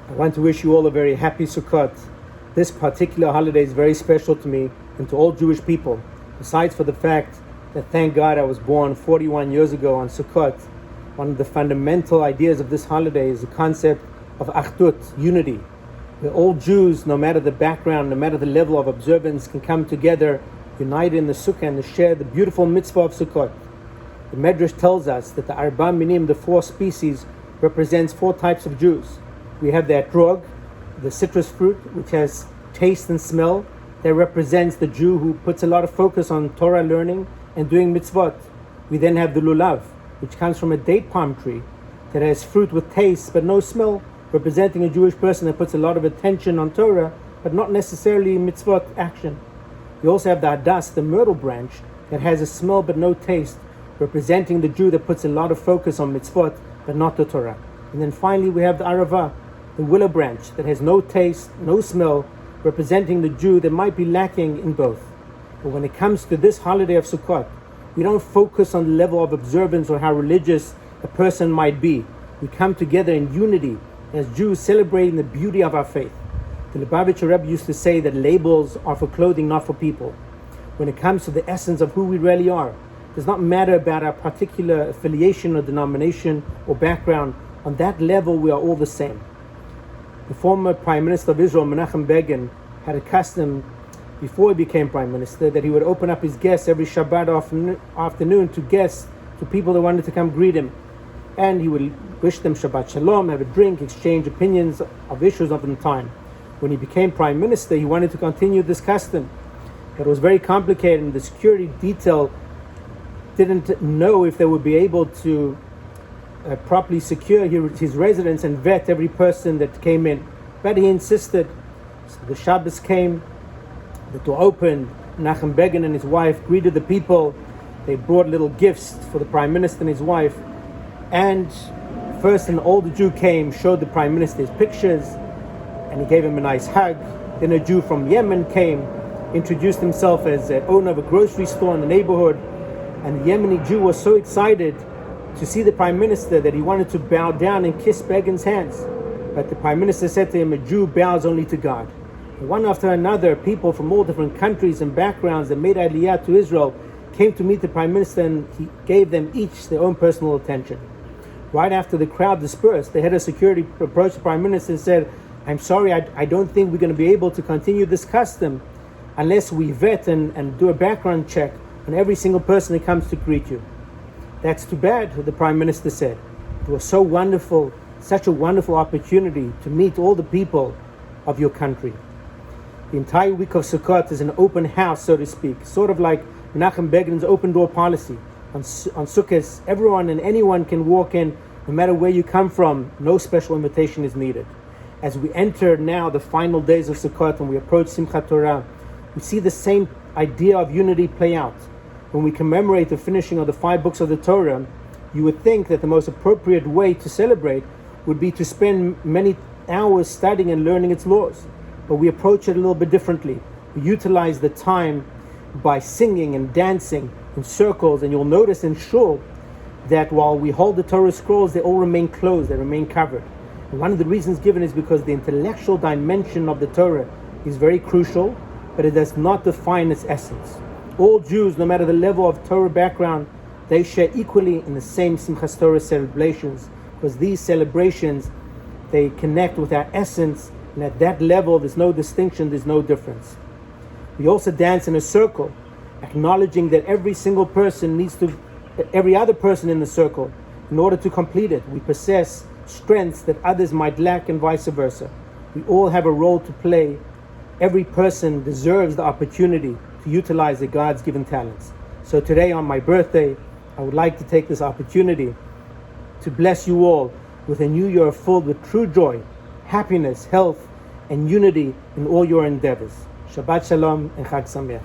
I want to wish you all a very happy Sukkot. This particular holiday is very special to me and to all Jewish people, besides for the fact that, thank God, I was born 41 years ago on Sukkot. One of the fundamental ideas of this holiday is the concept of Achdut, unity, where all Jews, no matter the background, no matter the level of observance, can come together, united in the Sukkah, and to share the beautiful mitzvah of Sukkot. The Medrash tells us that the Arba Minim, the four species, represents four types of Jews. We have the etrog, the citrus fruit, which has taste and smell. That represents the Jew who puts a lot of focus on Torah learning and doing mitzvot. We then have the lulav, which comes from a date palm tree that has fruit with taste but no smell, representing a Jewish person that puts a lot of attention on Torah but not necessarily mitzvot action. We also have the hadas, the myrtle branch, that has a smell but no taste, representing the Jew that puts a lot of focus on mitzvot but not the Torah. And then finally we have the arava, the willow branch, that has no taste, no smell, representing the Jew that might be lacking in both. But when it comes to this holiday of Sukkot, we don't focus on the level of observance or how religious a person might be. We come together in unity as Jews, celebrating the beauty of our faith. The Lubavitcher Rabbi used to say that labels are for clothing, not for people. When it comes to the essence of who we really are, it does not matter about our particular affiliation or denomination or background. On that level, we are all the same. The former Prime Minister of Israel, Menachem Begin, had a custom before he became Prime Minister that he would open up his guests every Shabbat afternoon to people that wanted to come greet him. And he would wish them Shabbat Shalom, have a drink, exchange opinions of issues of the time. When he became Prime Minister, he wanted to continue this custom. But it was very complicated, and the security detail didn't know if they would be able to properly secure his residence and vet every person that came in. But he insisted. So the Shabbos came, the door opened, Menachem Begin and his wife greeted the people. They brought little gifts for the Prime Minister and his wife. And first an older Jew came, showed the Prime Minister his pictures, and he gave him a nice hug. Then a Jew from Yemen came, introduced himself as the owner of a grocery store in the neighborhood. And the Yemeni Jew was so excited to see the Prime Minister that he wanted to bow down and kiss Begin's hands. But the Prime Minister said to him, a Jew bows only to God. And one after another, people from all different countries and backgrounds that made Aliyah to Israel came to meet the Prime Minister, and he gave them each their own personal attention. Right after the crowd dispersed, the head of security approached the Prime Minister and said, I'm sorry, I don't think we're going to be able to continue this custom unless we vet and do a background check on every single person that comes to greet you. That's too bad, the Prime Minister said. It was so wonderful, such a wonderful opportunity to meet all the people of your country. The entire week of Sukkot is an open house, so to speak, sort of like Menachem Begin's open door policy. On Sukkot, everyone and anyone can walk in, no matter where you come from. No special invitation is needed. As we enter now the final days of Sukkot and we approach Simchat Torah, we see the same idea of unity play out. When we commemorate the finishing of the 5 books of the Torah, you would think that the most appropriate way to celebrate would be to spend many hours studying and learning its laws. But we approach it a little bit differently. We utilize the time by singing and dancing in circles, and you'll notice in Shul that while we hold the Torah scrolls, they all remain closed, they remain covered. And one of the reasons given is because the intellectual dimension of the Torah is very crucial, but it does not define its essence. All Jews, no matter the level of Torah background, they share equally in the same Simchas Torah celebrations, because these celebrations, they connect with our essence, and at that level there's no distinction, there's no difference. We also dance in a circle, acknowledging that every single person needs to, every other person in the circle, in order to complete it. We possess strengths that others might lack, and vice versa. We all have a role to play. Every person deserves the opportunity to utilize the God's given talents. So today on my birthday, I would like to take this opportunity to bless you all with a new year filled with true joy, happiness, health, and unity in all your endeavors. Shabbat Shalom and Chag Sameach.